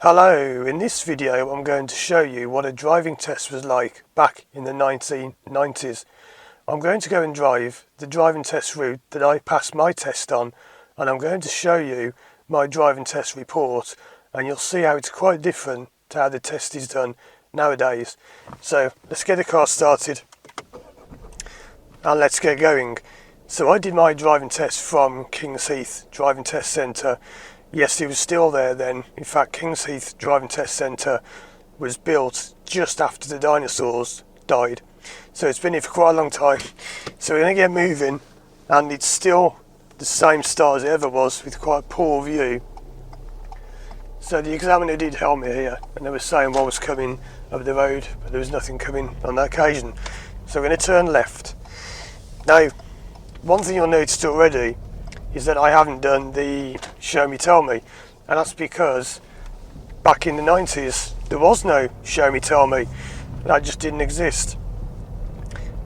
Hello, in this video I'm going to show you what a driving test was like back in the 1990s. I'm going to go and drive the driving test route that I passed my test on, and I'm going to show you my driving test report, and you'll see how it's quite different to how the test is done nowadays. So let's get the car started and let's get going. So I did my driving test from Kings Heath Driving Test Centre. Yes, it was still there then. In fact, Kings Heath Driving Test Centre was built just after the dinosaurs died. So it's been here for quite a long time. So we're going to get moving, and it's still the same start as it ever was, with quite a poor view. So the examiner did help me here, and they were saying what was coming over the road, but there was nothing coming on that occasion. So we're going to turn left. Now, one thing you'll notice already is that I haven't done the show me tell me, and that's because back in the 90s there was no show me tell me. That just didn't exist.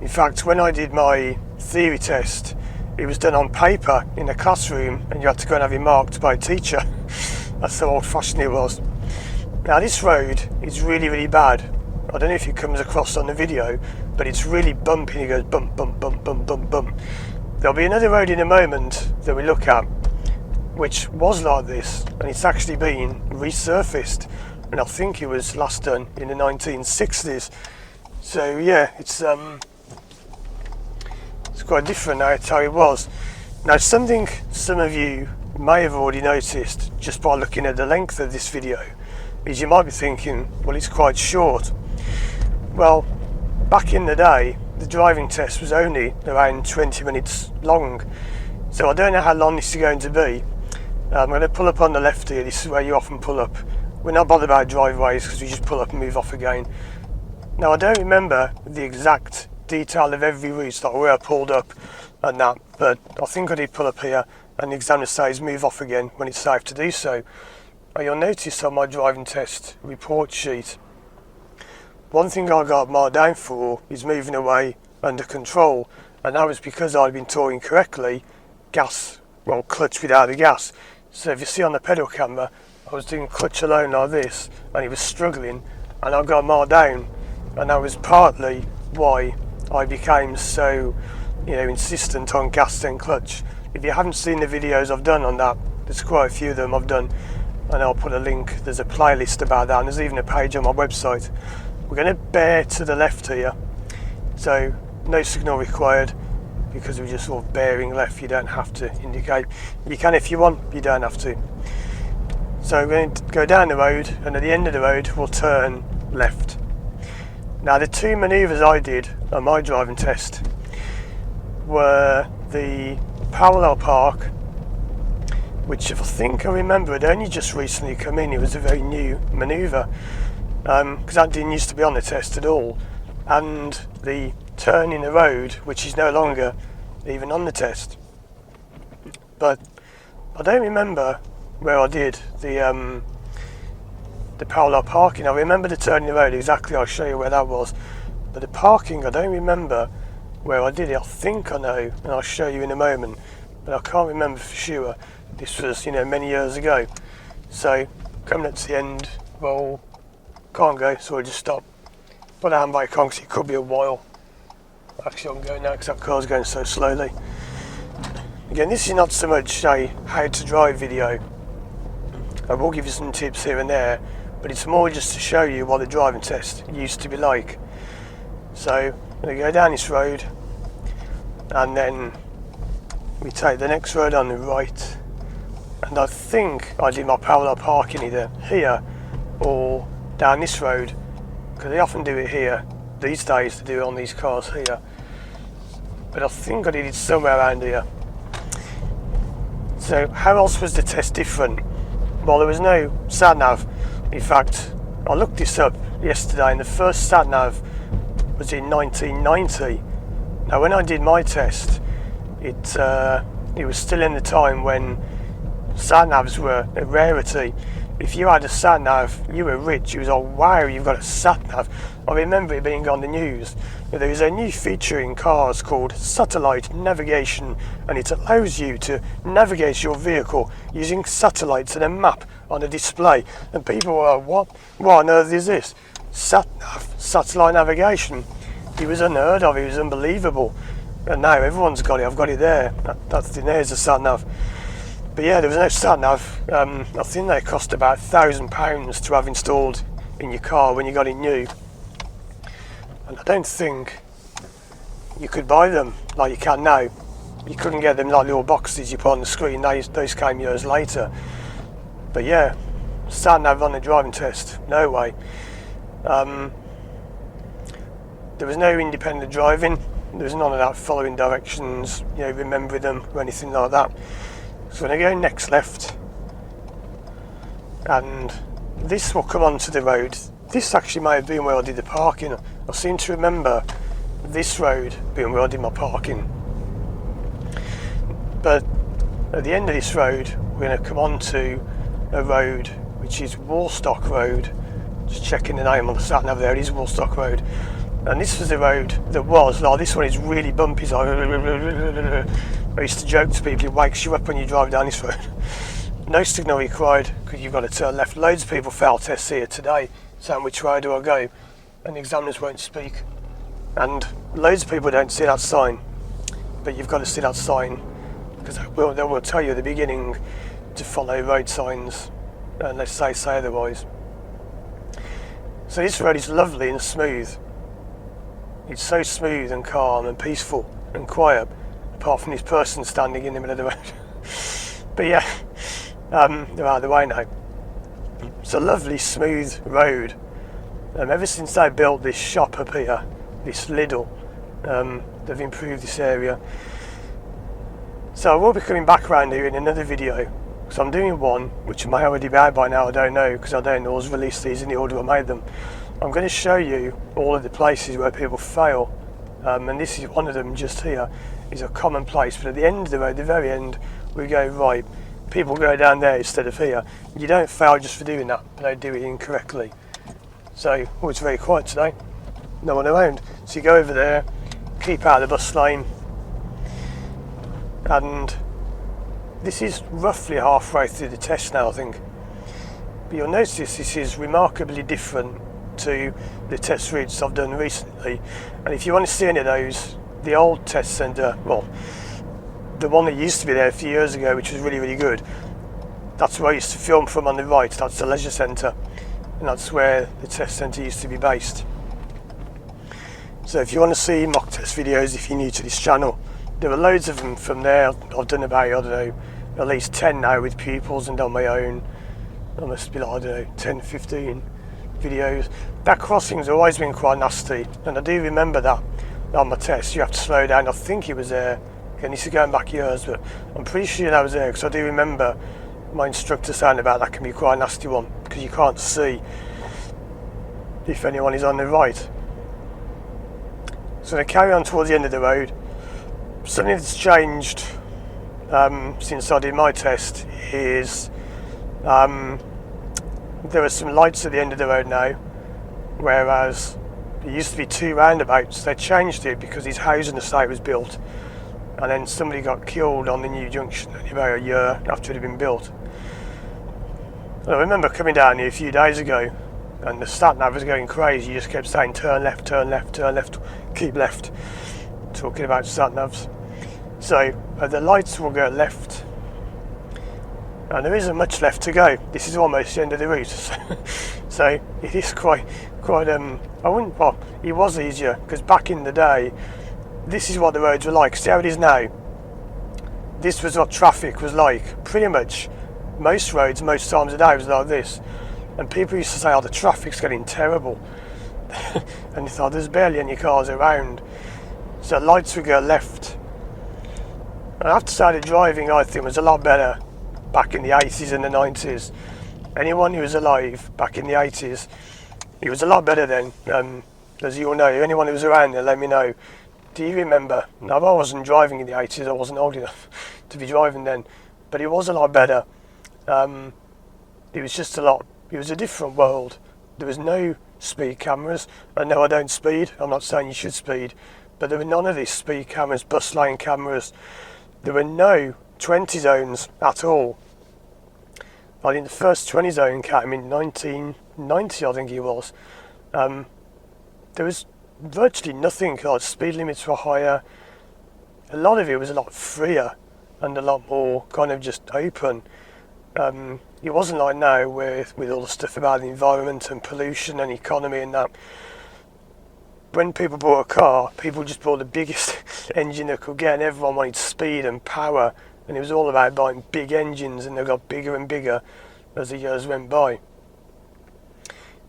In fact, when I did my theory test, it was done on paper in a classroom, and you had to go and have it marked by a teacher. That's how old-fashioned it was. Now this road is really bad. I don't know if it comes across on the video, but it's really bumpy. It goes bump bump bump bump bump bump. There'll be another road in a moment that we look at which was like this, and it's actually been resurfaced, and I think it was last done in the 1960s. So yeah, it's quite different now to how it was. Now, something some of you may have already noticed just by looking at the length of this video is you might be thinking, well, it's quite short. Well, back in the day, the driving test was only around 20 minutes long, so I don't know how long this is going to be. I'm going to pull up on the left here. This is where you often pull up. We're not bothered about driveways because we just pull up and move off again. Now, I don't remember the exact detail of every route, like where I pulled up and that, but I think I did pull up here, and the examiner says move off again when it's safe to do so. Now, you'll notice on my driving test report sheet, one thing I got marked down for is moving away under control, and that was because I'd been taught incorrectly clutch without the gas. So if you see on the pedal camera, I was doing clutch alone like this, and it was struggling, and I got marked down, and that was partly why I became so, insistent on gas then clutch. If you haven't seen the videos I've done on that, there's quite a few of them I've done, and I'll put a link. There's a playlist about that, and there's even a page on my website. We're going to bear to the left here, so no signal required because we're just sort of bearing left. You don't have to indicate. You can if you want, you don't have to. So we're going to go down the road, and at the end of the road we'll turn left. Now, the two manoeuvres I did on my driving test were the parallel park, which, if I think I remember, had only just recently come in. It was a very new manoeuvre, because that didn't used to be on the test at all, and the turn in the road, which is no longer even on the test. But I don't remember where I did the parallel parking. I remember the turn in the road exactly. I'll show you where that was, but the parking I don't remember where I did it. I think I know, and I'll show you in a moment, but I can't remember for sure. This was many years ago. So coming up to the end, well, can't go, so I'll just stop. Put the handbrake on because it could be a while. Actually, I'm going now because that car's going so slowly. Again, this is not so much a how to drive video. I will give you some tips here and there, but it's more just to show you what the driving test used to be like. So I'm going to go down this road, and then we take the next road on the right, and I think I did my parallel parking either here or down this road, because they often do it here these days. They do it on these cars here, but I think I did it somewhere around here. So how else was the test different? Well, there was no sat-nav. In fact, I looked this up yesterday, and the first sat-nav was in 1990. Now, when I did my test, it was still in the time when sat-navs were a rarity. if you had a sat nav, you were rich. It was like, wow, you've got a sat nav. I remember it being on the news. There is a new feature in cars called satellite navigation, and it allows you to navigate your vehicle using satellites and a map on a display. And people were like, what on earth is this? Sat nav, satellite navigation. It was unheard of, it was unbelievable. And now everyone's got it, I've got it there. There's a sat nav. But yeah, there was no sat nav. I think they cost about £1,000 to have installed in your car when you got it new. And I don't think you could buy them like you can now. You couldn't get them like little boxes you put on the screen. Those came years later. But yeah, sat nav on the driving test, no way. There was no independent driving. There was none of that following directions, remembering them or anything like that. So when I go next left, and this will come onto the road. This actually may have been where I did the parking. I seem to remember this road being where I did my parking. But at the end of this road, we're going to come onto a road which is Woolstock Road. Just checking the name on the sat nav there, it is Woolstock Road. And this was the road that was, like this one is really bumpy. So I used to joke to people, it wakes you up when you drive down this road. No signal required because you've got to turn left. Loads of people fail tests here today, saying which way do I go, and the examiners won't speak. And loads of people don't see that sign, but you've got to see that sign because they will tell you at the beginning to follow road signs unless they say otherwise. So this road is lovely and smooth. It's so smooth and calm and peaceful and quiet, apart from this person standing in the middle of the road. But yeah, they're out of the way now. It's a lovely smooth road. Ever since they built this shop up here, this Lidl, they've improved this area. So I will be coming back around here in another video. So I'm doing one, which may already be out by now, I don't know, because I don't always release these in the order I made them. I'm going to show you all of the places where people fail, and this is one of them just here, is a common place. But at the end of the road, the very end, we go, right, people go down there instead of here. You don't fail just for doing that, but they do it incorrectly. So, it's very quiet today, no one around. So you go over there, keep out of the bus lane, and this is roughly halfway through the test now, I think. But you'll notice this is remarkably different to the test routes I've done recently. And if you want to see any of those, the old test centre, well, the one that used to be there a few years ago, which was really, really good, that's where I used to film from on the right. That's the leisure centre, and that's where the test centre used to be based. So if you want to see mock test videos, if you're new to this channel, there are loads of them from there. I've done about, I don't know, at least 10 now with pupils and on my own. There must be like, I don't know, 10, 15 videos. That crossing's always been quite nasty, and I do remember that on my test. You have to slow down. I think it was there. Again, this is going back years, but I'm pretty sure that was there because I do remember my instructor saying about that can be quite a nasty one because you can't see if anyone is on the right. So I'm going to carry on towards the end of the road. Something that's changed since I did my test is there are some lights at the end of the road now, whereas there used to be 2 roundabouts. They changed it because this housing estate was built, and then somebody got killed on the new junction about a year after it had been built. And I remember coming down here a few days ago, and the sat nav was going crazy. You just kept saying turn left, turn left, turn left, keep left, talking about sat navs. So the lights will go left, and there isn't much left to go. This is almost the end of the route. So it is quite it was easier, because back in the day, this is what the roads were like. See how it is now? This was what traffic was like. Pretty much most roads, most times a day was like this. And people used to say, oh, the traffic's getting terrible. And you thought, there's barely any cars around. So lights would go left. And after started driving, I think was a lot better back in the 80s and the 90s. Anyone who was alive back in the 80s, it was a lot better then. As you all know, anyone who was around there, let me know. Do you remember? Now, I wasn't driving in the 80s, I wasn't old enough to be driving then, but it was a lot better. it was just it was a different world. There was no speed cameras. And no, I don't speed. I'm not saying you should speed. But there were none of these speed cameras, bus lane cameras. There were no 20 zones at all. I think the first 20 zone came in 1990, I think it was. There was virtually nothing. Like, speed limits were higher. A lot of it was a lot freer and a lot more kind of just open. It wasn't like now with all the stuff about the environment and pollution and economy and that. When people bought a car, people just bought the biggest engine they could get, and everyone wanted speed and power, and it was all about buying big engines, and they got bigger and bigger as the years went by.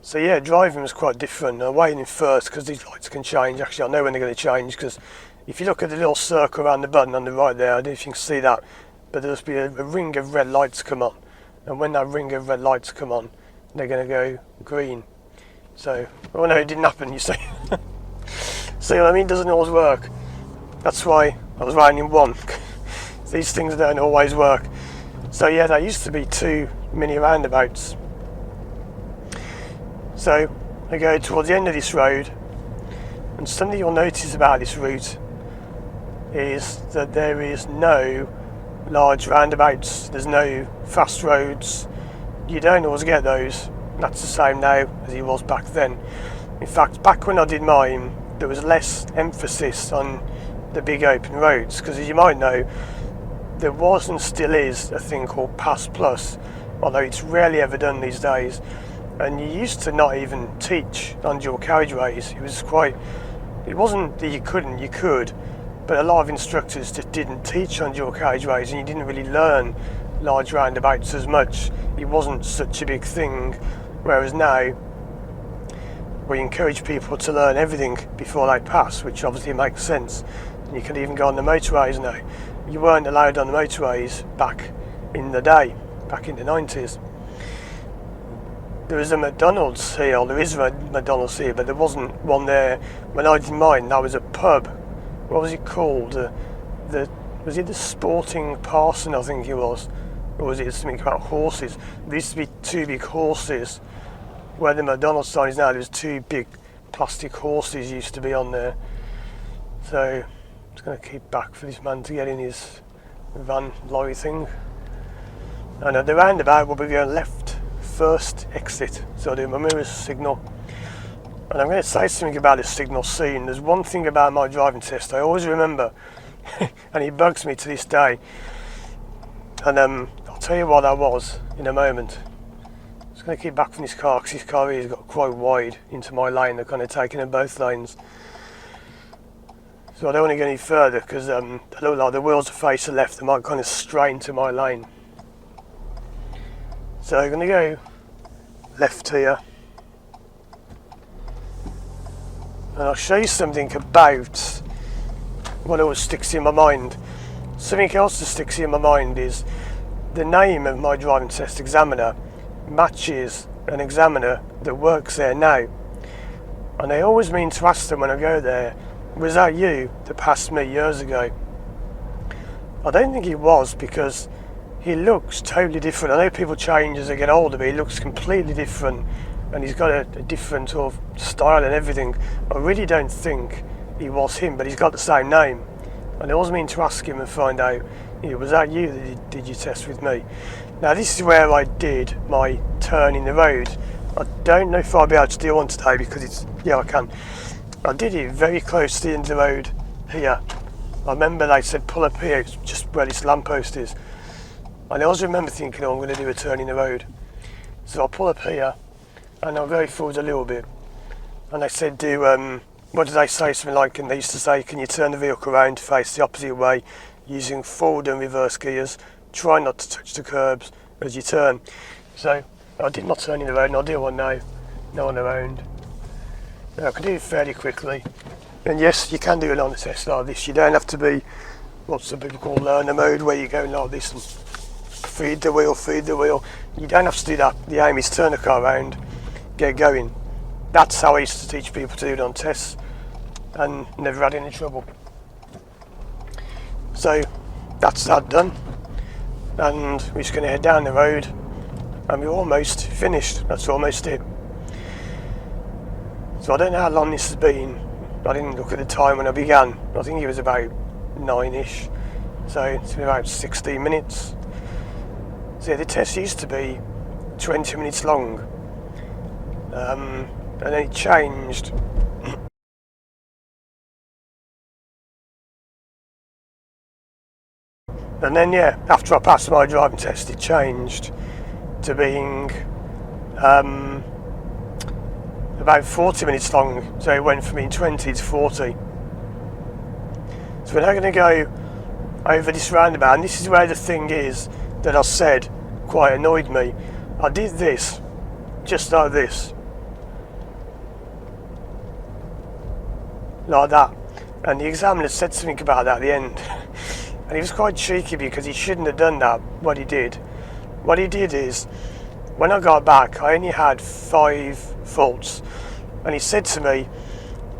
So yeah, driving was quite different. I'm waiting first because these lights can change. Actually, I know when they're going to change, because if you look at the little circle around the button on the right there, I don't know if you can see that, but there'll be a ring of red lights come on, and when that ring of red lights come on, they're going to go green. So, oh no, it didn't happen, you see. See what I mean? It doesn't always work. That's why I was riding in one. These things don't always work. So yeah, there used to be 2 mini roundabouts. So I go towards the end of this road, and something you'll notice about this route is that there is no large roundabouts. There's no fast roads. You don't always get those. That's the same now as it was back then. In fact, back when I did mine, there was less emphasis on the big open roads, because as you might know, there was and still is a thing called Pass Plus, although it's rarely ever done these days. And you used to not even teach on dual carriageways. It wasn't that you couldn't, you could, but a lot of instructors just didn't teach on dual carriageways, and you didn't really learn large roundabouts as much. It wasn't such a big thing, whereas now we encourage people to learn everything before they pass, which obviously makes sense. And you can even go on the motorways now. You weren't allowed on the motorways back in the day, back in the 90s. There was a McDonald's here, there is a McDonald's here, but there wasn't one there when I did mine. That was a pub. What was it called? Was it the Sporting Parson, I think it was? Or was it something about horses? There used to be 2 big horses. Where the McDonald's sign is now, there's 2 big plastic horses used to be on there. So I'm just going to keep back for this man to get in his van lorry thing. And at the roundabout we'll be going left, first exit. So I'll do my mirrors signal. And I'm going to say something about this signal soon. There's one thing about my driving test I always remember, and it bugs me to this day. And I'll tell you what that was in a moment. I'm going to keep back from this car, because this car here has got quite wide into my lane. They're kind of taking in both lanes, so I don't want to go any further, because they look like the wheels are facing left. They might kind of stray into my lane. So I'm going to go left here, and I'll show you something about what always sticks in my mind. Something else that sticks in my mind is the name of my driving test examiner matches an examiner that works there now, and I always mean to ask them when I go there, was that you that passed me years ago? I don't think he was, because he looks totally different. I know people change as they get older, but he looks completely different, and he's got a different sort of style and everything. I really don't think he was him, but he's got the same name, and I always mean to ask him and find out, was that you that did your test with me? Now this is where I did my turn in the road. I don't know if I'll be able to do one today, because I can. I did it very close to the end of the road here. I remember they said pull up here, it's just where this lamppost is. And I always remember thinking, I'm going to do a turn in the road. So I'll pull up here, and I'll go forward a little bit. And they said what did they say? Something like, and they used to say, can you turn the vehicle around to face the opposite way using forward and reverse gears? Try not to touch the curbs as you turn. So I did my turn in the road, and I'll do one now. No one around. Now I can do it fairly quickly. And yes, you can do it on a test like this. You don't have to be what's the people call learner mode, where you go like this and feed the wheel. You don't have to do that. The aim is turn the car around, get going. That's how I used to teach people to do it on tests, and never had any trouble. So that's that done, and we're just going to head down the road, and we're almost finished. That's almost it. So I don't know how long this has been. I didn't look at the time when I began. I think it was about 9ish. So it's been about 16 minutes. So yeah, the test used to be 20 minutes long. And then it changed. And then yeah, after I passed my driving test, it changed to being about 40 minutes long. So it went from being 20 to 40. So we're now going to go over this roundabout, and this is where the thing is that I said quite annoyed me. I did this, just like this, like that, and the examiner said something about that at the end. And he was quite cheeky because he shouldn't have done that. What he did is, when I got back, I only had 5 faults, and he said to me,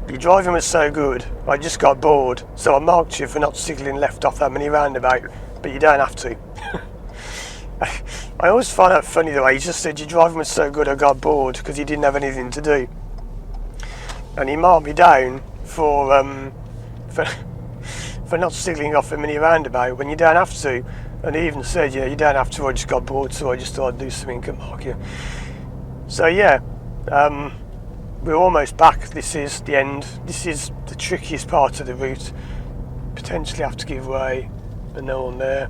"Your driving was so good, I just got bored, so I marked you for not signalling left off that many roundabout, but you don't have to." I always find that funny the way he just said, "Your driving was so good, I got bored," because he didn't have anything to do, and he marked me down for not signalling off a mini roundabout when you don't have to. And he even said, "Yeah, you don't have to, I just got bored, so I just thought I'd do something and mark you." So yeah, we're almost back. This is the end. This is the trickiest part of the route. Potentially have to give way, but no one there.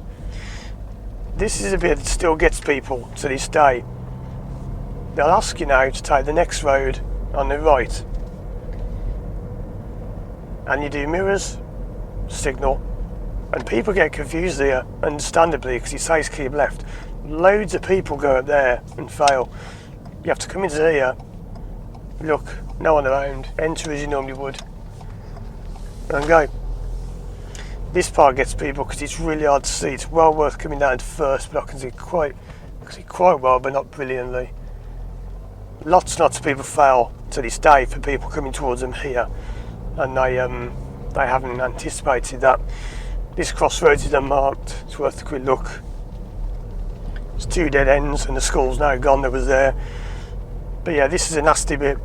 This is a bit that still gets people to this day. They'll ask you now to take the next road on the right, and you do mirrors, signal, and people get confused here, understandably, because it says keep left. Loads of people go up there and fail. You have to come into here, look, no one around, enter as you normally would, and go. This part gets people because it's really hard to see. It's well worth coming down to first, but I can see quite well, but not brilliantly. Lots and lots of people fail to this day for people coming towards them here, and they haven't anticipated that. This crossroads is unmarked. It's worth a quick look. It's 2 dead ends, and the school's now gone that was there. But yeah, this is a nasty bit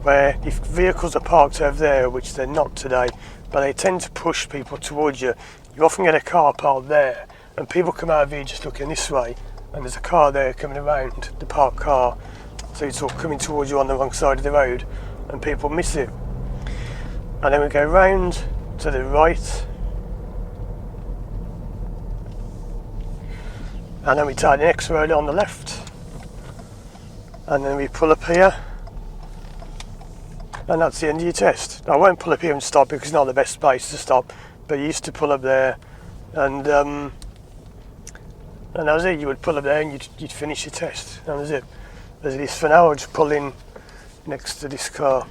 where if vehicles are parked over there, which they're not today, but they tend to push people towards you. You often get a car parked there, and people come out of here just looking this way, and there's a car there coming around the parked car, so it's all coming towards you on the wrong side of the road, and people miss it. And then we go round to the right, and then we take the next road on the left, and then we pull up here, and that's the end of your test. I won't pull up here and stop because it's not the best place to stop, but you used to pull up there, and that was it. You would pull up there and you'd finish your test. That was it. As it is for now, I'll just pull in next to this car.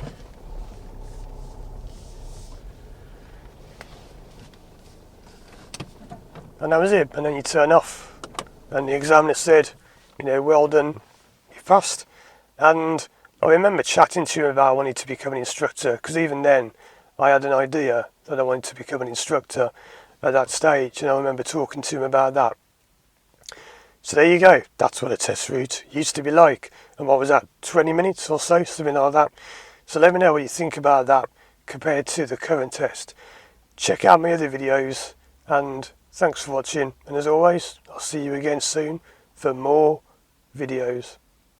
And that was it. And then you turn off, and the examiner said, "Well done, you passed." And I remember chatting to him about wanting to become an instructor, because even then I had an idea that I wanted to become an instructor at that stage, and I remember talking to him about that. So there you go, that's what a test route used to be like. And what was that, 20 minutes or so, something like that. So let me know what you think about that compared to the current test. Check out my other videos, and thanks for watching, and as always, I'll see you again soon for more videos.